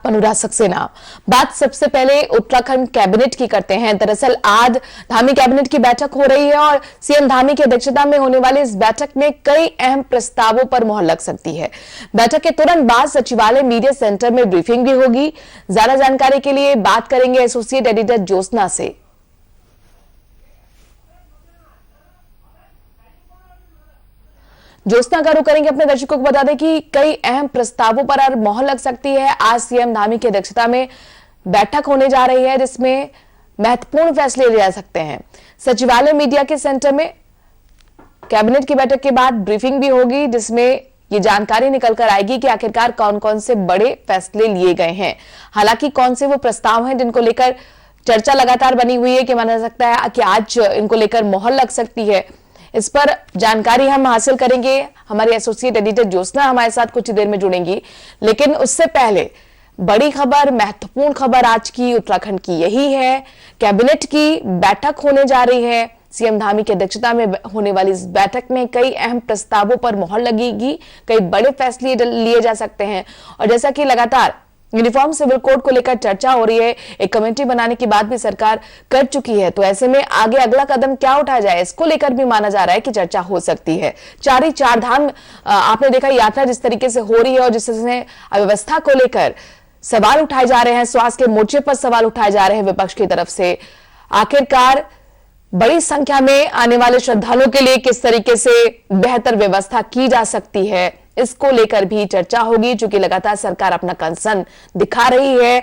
अनुराग सक्सेना। बात सबसे पहले उत्तराखंड कैबिनेट की करते हैं। दरअसल आज धामी कैबिनेट की बैठक हो रही है और सीएम धामी की अध्यक्षता में होने वाली इस बैठक में कई अहम प्रस्तावों पर मोहर लग सकती है। बैठक के तुरंत बाद सचिवालय मीडिया सेंटर में ब्रीफिंग भी होगी। ज्यादा जानकारी के लिए बात करेंगे एसोसिएट एडिटर ज्योत्सना से। ज्योत्सना का रुख करेंगे। अपने दर्शकों को बता दें कि कई अहम प्रस्तावों पर मोहर लग सकती है। आज सीएम धामी की अध्यक्षता में बैठक होने जा रही है जिसमें महत्वपूर्ण फैसले लिए जा सकते हैं। सचिवालय मीडिया के सेंटर में कैबिनेट की बैठक के बाद ब्रीफिंग भी होगी जिसमें ये जानकारी निकल कर आएगी कि आखिरकार कौन कौन से बड़े फैसले लिए गए हैं। हालांकि कौन से वो प्रस्ताव हैं जिनको लेकर चर्चा लगातार बनी हुई है कि माना जा सकता है कि आज इनको लेकर मोहर लग सकती है। इस पर जानकारी हम हासिल करेंगे। हमारी एसोसिएट एडिटर ज्योत्सना हमारे साथ कुछ ही देर में जुड़ेंगी, लेकिन उससे पहले बड़ी खबर, महत्वपूर्ण खबर आज की उत्तराखंड की यही है। कैबिनेट की बैठक होने जा रही है। सीएम धामी की अध्यक्षता में होने वाली इस बैठक में कई अहम प्रस्तावों पर मोहर लगेगी, कई बड़े फैसले लिए जा सकते हैं। और जैसा कि लगातार यूनिफॉर्म सिविल कोड को लेकर चर्चा हो रही है, एक कमेटी बनाने की बात भी सरकार कर चुकी है, तो ऐसे में आगे अगला कदम क्या उठाया जाए इसको लेकर भी माना जा रहा है कि चर्चा हो सकती है। चार धाम आपने देखा यात्रा जिस तरीके से हो रही है और जिससे अव्यवस्था को लेकर सवाल उठाए जा रहे हैं, स्वास्थ्य के मोर्चे पर सवाल उठाए जा रहे हैं विपक्ष की तरफ से। आखिरकार बड़ी संख्या में आने वाले श्रद्धालुओं के लिए किस तरीके से बेहतर व्यवस्था की जा सकती है, इसको लेकर भी चर्चा होगी, क्योंकि लगातार सरकार अपना कंसर्न दिखा रही है।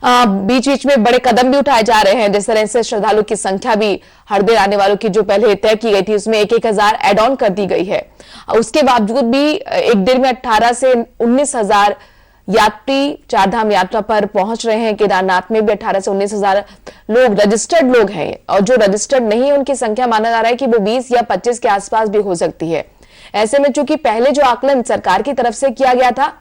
बीच बीच में बड़े कदम भी उठाए जा रहे हैं। जिस तरह से श्रद्धालु की संख्या भी हर आने वालों की जो पहले तय की गई थी उसमें 1,000 एड ऑन कर दी गई है। उसके बावजूद भी एक दिन में 18 से 19,000 यात्री चारधाम यात्रा पर पहुंच रहे हैं। केदारनाथ में भी 18 से 19,000 लोग रजिस्टर्ड लोग हैं और जो रजिस्टर्ड नहीं है उनकी संख्या माना जा रहा है कि वो 20 या 25 के आसपास भी हो सकती है। ऐसे में चूंकि पहले जो आकलन सरकार की तरफ से किया गया था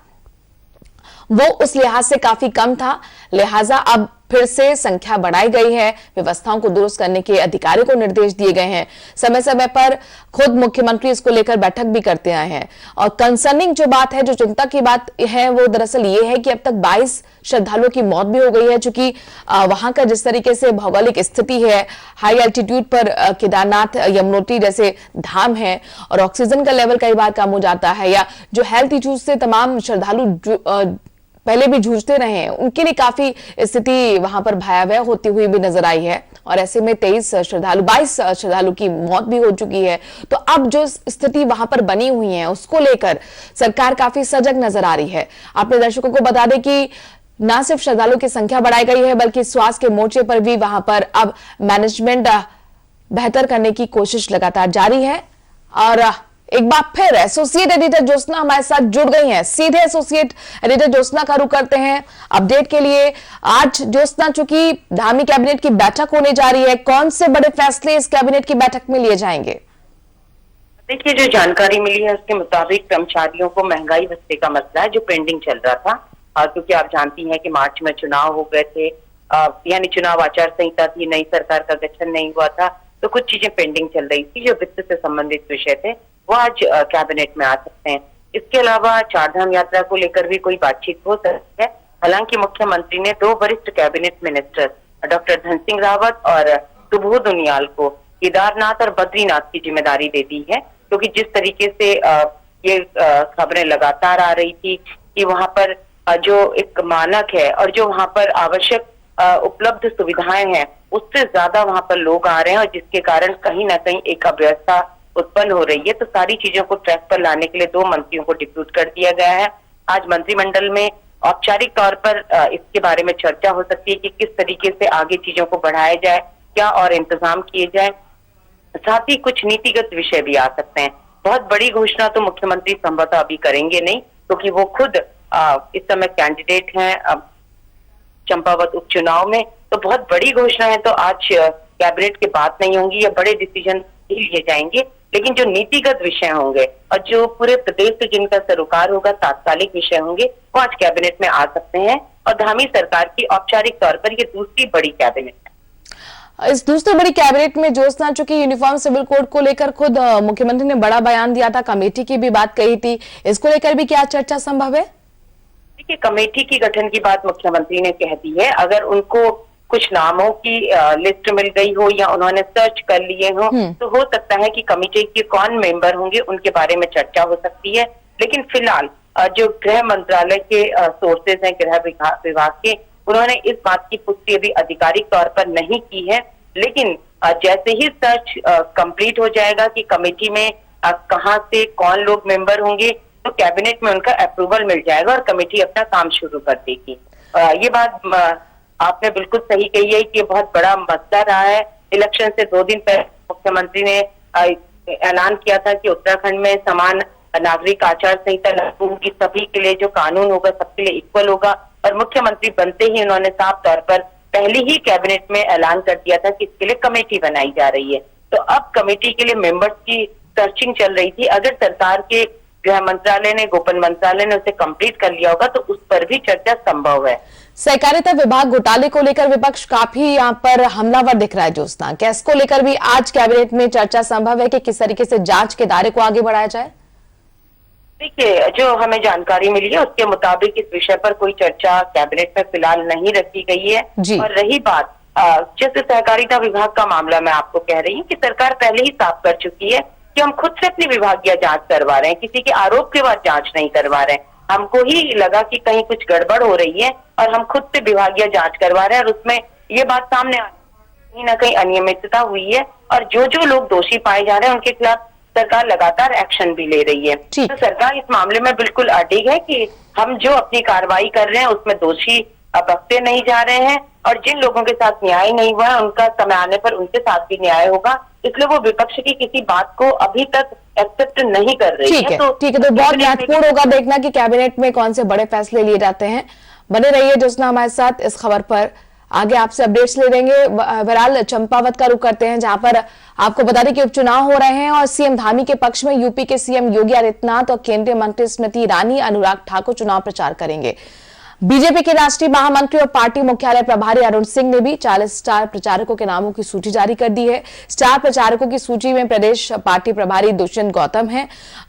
वो उस लिहाज से काफी कम था, लिहाजा अब फिर से संख्या बढ़ाई गई है। व्यवस्थाओं को दुरुस्त करने के अधिकारियों को निर्देश दिए गए हैं। समय समय पर खुद मुख्यमंत्री इसको लेकर बैठक भी करते आए हैं। और कंसर्निंग जो बात है, जो चिंता की बात है, वो दरअसल ये है कि अब तक 22 श्रद्धालुओं की मौत भी हो गई है, चूंकि वहां का जिस तरीके से भौगोलिक स्थिति है, हाई एल्टीट्यूड पर केदारनाथ, यमुनोत्री जैसे धाम है और ऑक्सीजन का लेवल कई बार कम हो जाता है, या जो हेल्थ इश्यूज से तमाम श्रद्धालु पहले भी जूझते रहे हैं, उनके लिए काफी स्थिति वहां पर भयावह होती हुई भी नजर आई है। और ऐसे में 22 श्रद्धालु की मौत भी हो चुकी है। तो अब जो स्थिति वहां पर बनी हुई है उसको लेकर सरकार काफी सजग नजर आ रही है। अपने दर्शकों को बता दें कि न सिर्फ श्रद्धालुओं की संख्या बढ़ाई गई है बल्कि स्वास्थ्य के मोर्चे पर भी वहां पर अब मैनेजमेंट बेहतर करने की कोशिश लगातार जारी है। और एक बार फिर एसोसिएट एडिटर ज्योत्सना हमारे साथ जुड़ गई हैं। सीधे एसोसिएट एडिटर ज्योत्सना का रुख करते हैं अपडेट के लिए। आज ज्योत्सना, चूंकि धामी कैबिनेट की बैठक होने जा रही है, कौन से बड़े फैसले इस कैबिनेट की बैठक में लिए जाएंगे? देखिए, जो जानकारी मिली है उसके मुताबिक कर्मचारियों को महंगाई भत्ते का मसला है जो पेंडिंग चल रहा था, क्योंकि आप जानती हैं कि मार्च में चुनाव हो गए थे, यानी चुनाव आचार संहिता थी, नई सरकार का गठन नहीं हुआ था, तो कुछ चीजें पेंडिंग चल रही थी जो वित्त से संबंधित विषय थे, वो आज कैबिनेट में आ सकते हैं। इसके अलावा चारधाम यात्रा को लेकर भी कोई बातचीत हो सकती है। हालांकि मुख्यमंत्री ने 2 वरिष्ठ cabinet minister doctor Dhan Singh Rawat और सुबोध उनियाल को केदारनाथ और बद्रीनाथ की जिम्मेदारी दे दी है, क्योंकि जिस तरीके से ये खबरें लगातार आ रही थी कि वहां पर जो एक मानक है और जो वहां पर आवश्यक उपलब्ध सुविधाएं हैं उससे ज्यादा वहां पर लोग आ रहे हैं, और जिसके कारण कहीं ना कहीं एक अव्यवस्था उत्पन्न हो रही है। तो सारी चीजों को ट्रैक पर लाने के लिए 2 मंत्रियों को डिप्यूट कर दिया गया है। आज मंत्रिमंडल में औपचारिक तौर पर इसके बारे में चर्चा हो सकती है कि किस तरीके से आगे चीजों को बढ़ाया जाए, क्या और इंतजाम किए जाए। साथ ही कुछ नीतिगत विषय भी आ सकते हैं। बहुत बड़ी घोषणा तो मुख्यमंत्री संभवतः अभी करेंगे नहीं, क्योंकि वो खुद इस समय कैंडिडेट हैं चंपावत उपचुनाव में। तो बहुत बड़ी घोषणा है तो आज कैबिनेट की बात नहीं होंगी या बड़े डिसीजन लिए जाएंगे, लेकिन जो नीतिगत विषय होंगे और जो पूरे प्रदेश से जिनका सरोकार होगा, तात्कालिक विषय होंगे, वो आज कैबिनेट में आ सकते हैं। और धामी सरकार की औपचारिक तौर पर ये दूसरी बड़ी कैबिनेट है। इस दूसरी बड़ी कैबिनेट में ज्योत्सना, चूंकि यूनिफॉर्म सिविल कोड को लेकर खुद मुख्यमंत्री ने बड़ा बयान दिया था, कमेटी की भी बात कही थी, इसको लेकर भी क्या चर्चा संभव है? देखिए, कमेटी की गठन की बात मुख्यमंत्री ने कह दी है। अगर उनको कुछ नामों की लिस्ट मिल गई हो या उन्होंने सर्च कर लिए हो, तो हो सकता है कि कमेटी के कौन मेंबर होंगे उनके बारे में चर्चा हो सकती है। लेकिन फिलहाल जो गृह मंत्रालय के सोर्सेज हैं, गृह विभाग के, उन्होंने इस बात की पुष्टि अभी आधिकारिक तौर पर नहीं की है। लेकिन जैसे ही सर्च कंप्लीट हो जाएगा कि कमेटी में कहां से कौन लोग मेंबर होंगे, तो कैबिनेट में उनका अप्रूवल मिल जाएगा और कमेटी अपना काम शुरू कर देगी। ये बात आपने बिल्कुल सही कही है कि ये बहुत बड़ा मसला रहा है। इलेक्शन से 2 दिन पहले मुख्यमंत्री ने ऐलान किया था कि उत्तराखंड में समान नागरिक आचार संहिता लागू होगी, सभी के लिए जो कानून होगा सबके लिए इक्वल होगा। और मुख्यमंत्री बनते ही उन्होंने साफ तौर पर पहले ही कैबिनेट में ऐलान कर दिया था कि इसके लिए कमेटी बनाई जा रही है। तो अब कमेटी के लिए मेंबर्स की सर्चिंग चल रही थी। अगर सरकार के गृह मंत्रालय ने, गोपन मंत्रालय ने उसे कंप्लीट कर लिया होगा तो उस पर भी चर्चा संभव है। सहकारिता विभाग घोटाले को लेकर विपक्ष काफी यहाँ पर हमलावर दिख रहा है ज्योत्सना। क्या इसको लेकर भी आज कैबिनेट में चर्चा संभव है कि किस तरीके से जांच के दायरे को आगे बढ़ाया जाए? देखिए, जो हमें जानकारी मिली है उसके मुताबिक इस विषय पर कोई चर्चा कैबिनेट में फिलहाल नहीं रखी गई है। और रही बात जैसे सहकारिता विभाग का मामला, मैं आपको कह रही हूँ कि सरकार पहले ही साफ कर चुकी है कि हम खुद से अपनी विभागीय जांच करवा रहे हैं, किसी के आरोप के बाद जांच नहीं करवा रहे हैं। हमको ही लगा कि कहीं कुछ गड़बड़ हो रही है और हम खुद से विभागीय जांच करवा रहे हैं, और उसमें ये बात सामने आ कहीं ना कहीं अनियमितता हुई है। और जो जो लोग दोषी पाए जा रहे हैं उनके खिलाफ सरकार लगातार एक्शन भी ले रही है। तो सरकार इस मामले में बिल्कुल अडिग है कि हम जो अपनी कार्रवाई कर रहे हैं उसमें दोषी बख्शे नहीं जा रहे हैं, और जिन लोगों के साथ न्याय नहीं हुआ है उनका समय आने पर उनके साथ भी न्याय होगा। इसलिए वो विपक्ष की किसी बात को अभी तक एक्सेप्ट नहीं कर रही है। तो बहुत महत्वपूर्ण होगा देखना कि कैबिनेट में कौन से बड़े फैसले लिए जाते हैं। बने रहिए ज्योत्सना हमारे साथ इस खबर पर, आगे आपसे अपडेट्स ले लेंगे। बहरहाल चंपावत का रुख करते हैं, जहां पर आपको बता दें कि उपचुनाव हो रहे हैं और सीएम धामी के पक्ष में यूपी के सीएम योगी आदित्यनाथ और केंद्रीय मंत्री स्मृति ईरानी, अनुराग ठाकुर चुनाव प्रचार करेंगे। बीजेपी के राष्ट्रीय महामंत्री और पार्टी मुख्यालय प्रभारी अरुण सिंह ने भी 40 स्टार प्रचारकों के नामों की सूची जारी कर दी है। स्टार प्रचारकों की सूची में प्रदेश पार्टी प्रभारी दुष्यंत गौतम है,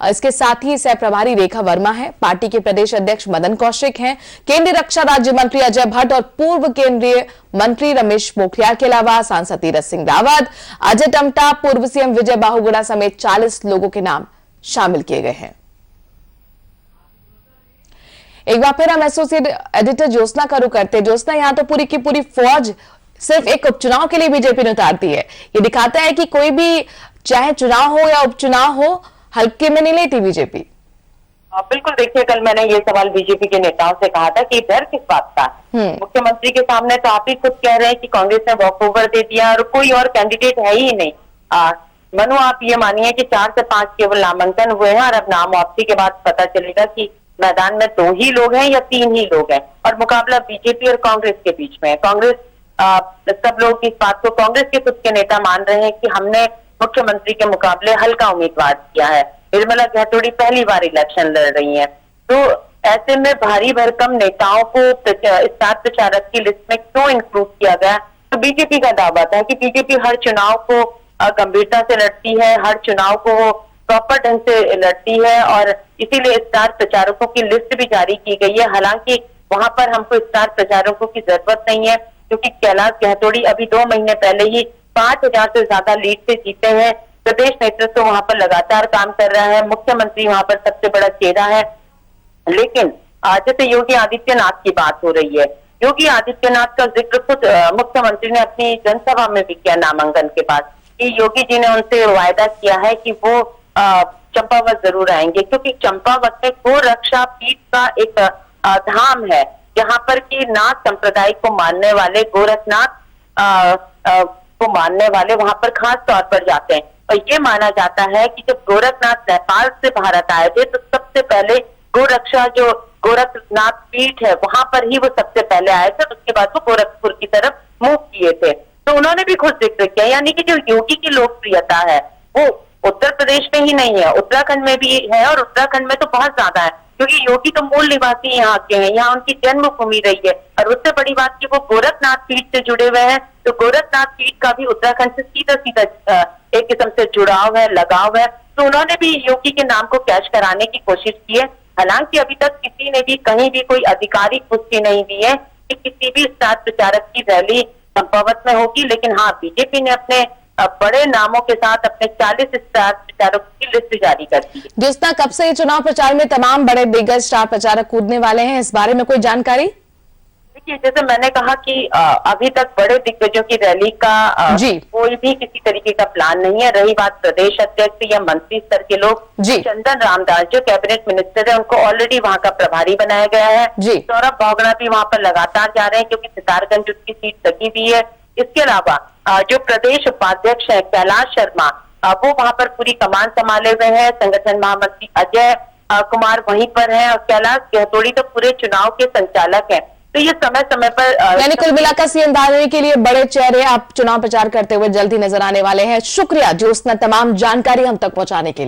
इसके साथ ही सह प्रभारी रेखा वर्मा है, पार्टी के प्रदेश अध्यक्ष मदन कौशिक हैं, केंद्रीय रक्षा राज्य मंत्री अजय भट्ट और पूर्व केंद्रीय मंत्री रमेश पोखरियाल के अलावा सांसद तीरथ सिंह रावत, अजय टमटा, पूर्व सीएम विजय बहुगुणा समेत 40 लोगों के नाम शामिल किए गए हैं। एक बार फिर हम एसोसिएट एडिटर ज्योत्सना का रुख करते हैं। ज्योत्सना, यहाँ तो पूरी की पूरी फौज सिर्फ एक उपचुनाव के लिए बीजेपी ने उतारती है। ये दिखाता है कि कोई भी चाहे चुनाव हो या उपचुनाव हो, हल्के में नहीं लेती बीजेपी। बिल्कुल, देखिए, कल मैंने ये सवाल बीजेपी के नेताओं से कहा था कि डर किस बात का। मुख्यमंत्री के सामने तो आप ही खुद कह रहे हैं कि कांग्रेस ने वॉक ओवर दे दिया और कोई और कैंडिडेट है ही नहीं। मनु, आप ये मानिए कि 4 से 5 केवल नामांकन हुए हैं और अब नाम वापसी के बाद पता चलेगा कि मैदान में 2 ही लोग हैं या 3 ही लोग हैं, और मुकाबला बीजेपी और कांग्रेस के बीच में है। कांग्रेस सब लोग इस बात को, कांग्रेस के खुद के नेता मान रहे हैं कि हमने मुख्यमंत्री के मुकाबले हल्का उम्मीदवार किया है। निर्मला घाटोड़ी पहली बार इलेक्शन लड़ रही हैं, तो ऐसे में भारी भरकम नेताओं को स्टार प्रचारक की लिस्ट में क्यों इंक्लूड किया गया? तो बीजेपी का दावा था कि बीजेपी हर चुनाव को गंभीरता से लड़ती है, हर चुनाव को वो प्रॉपर ढंग से लड़ती है, और इसीलिए स्टार प्रचारकों की लिस्ट भी जारी की गई है। हालांकि वहां पर हमको स्टार प्रचारकों की जरूरत नहीं है, क्योंकि कैलाश गहतोड़ी अभी 2 महीने पहले ही 5000 से ज्यादा लीड से जीते हैं। प्रदेश नेतृत्व तो वहां पर लगातार काम कर रहा है, मुख्यमंत्री वहां पर सबसे बड़ा चेहरा है। लेकिन जैसे योगी आदित्यनाथ की बात हो रही है, योगी आदित्यनाथ का जिक्र खुद मुख्यमंत्री ने अपनी जनसभा में भी किया नामांकन के बाद, कि योगी जी ने उनसे वायदा किया है कि वो चंपावत जरूर आएंगे, क्योंकि चंपावत में गो रक्षा पीठ का एक धाम है, जहां पर कि नाथ संप्रदाय को मानने वाले, गोरखनाथ को मानने वाले वहां पर खास तौर पर जाते हैं। और ये माना जाता है कि जब गोरखनाथ नेपाल से भारत आए थे तो सबसे पहले गोरक्षा, जो गोरखनाथ पीठ है, वहां पर ही वो सबसे पहले आए थे, उसके बाद वो गोरखपुर की तरफ मूव किए थे। तो उन्होंने भी खुद जिक्र किया, यानी कि जो योगी की लोकप्रियता है वो उत्तर प्रदेश में ही नहीं है, उत्तराखंड में भी है, और उत्तराखंड में तो बहुत ज्यादा है, क्योंकि योगी तो मूल निवासी यहाँ के हैं, यहाँ उनकी जन्मभूमि रही है। और उससे बड़ी बात कि वो गोरखनाथ पीठ से जुड़े हुए हैं, तो गोरखनाथ पीठ का भी उत्तराखंड से सीधा सीधा एक किस्म से जुड़ाव है, लगाव है, तो उन्होंने भी योगी के नाम को कैश कराने की कोशिश की है। हालांकि अभी तक किसी ने भी कहीं भी कोई आधिकारिक पुष्टि नहीं दी है कि किसी भी स्टार प्रचारक की रैली चंपावत में होगी, लेकिन हाँ, बीजेपी ने अपने बड़े नामों के साथ अपने 40 स्टार प्रचारकों की लिस्ट जारी कर दी है। ज्योत्सना, कब से ये चुनाव प्रचार में तमाम बड़े दिग्गज स्टार प्रचारक कूदने वाले हैं, इस बारे में कोई जानकारी? देखिए, जैसे मैंने कहा कि अभी तक बड़े दिग्गजों की रैली का जी। कोई भी किसी तरीके का प्लान नहीं है। रही बात प्रदेश अध्यक्ष या मंत्री स्तर के लोग, जी। चंदन रामदास जो कैबिनेट मिनिस्टर है, उनको ऑलरेडी वहां का प्रभारी बनाया गया है। जी। सौरभ भोगड़ा भी वहां पर लगातार जा रहे हैं क्योंकि सितारगंज उसकी सीट लगी हुई है। इसके अलावा जो प्रदेश उपाध्यक्ष है कैलाश शर्मा, वो वहां पर पूरी कमान संभाले हुए हैं। संगठन महामंत्री अजय कुमार वहीं पर हैं और कैलाश गहतोड़ी तो पूरे चुनाव के संचालक हैं। तो ये समय समय पर यानी कुल मिलाकर सीएम दावे के लिए बड़े चेहरे आप चुनाव प्रचार करते हुए जल्दी नजर आने वाले हैं। शुक्रिया ज्योत्सना, तमाम जानकारी हम तक पहुंचाने के लिए।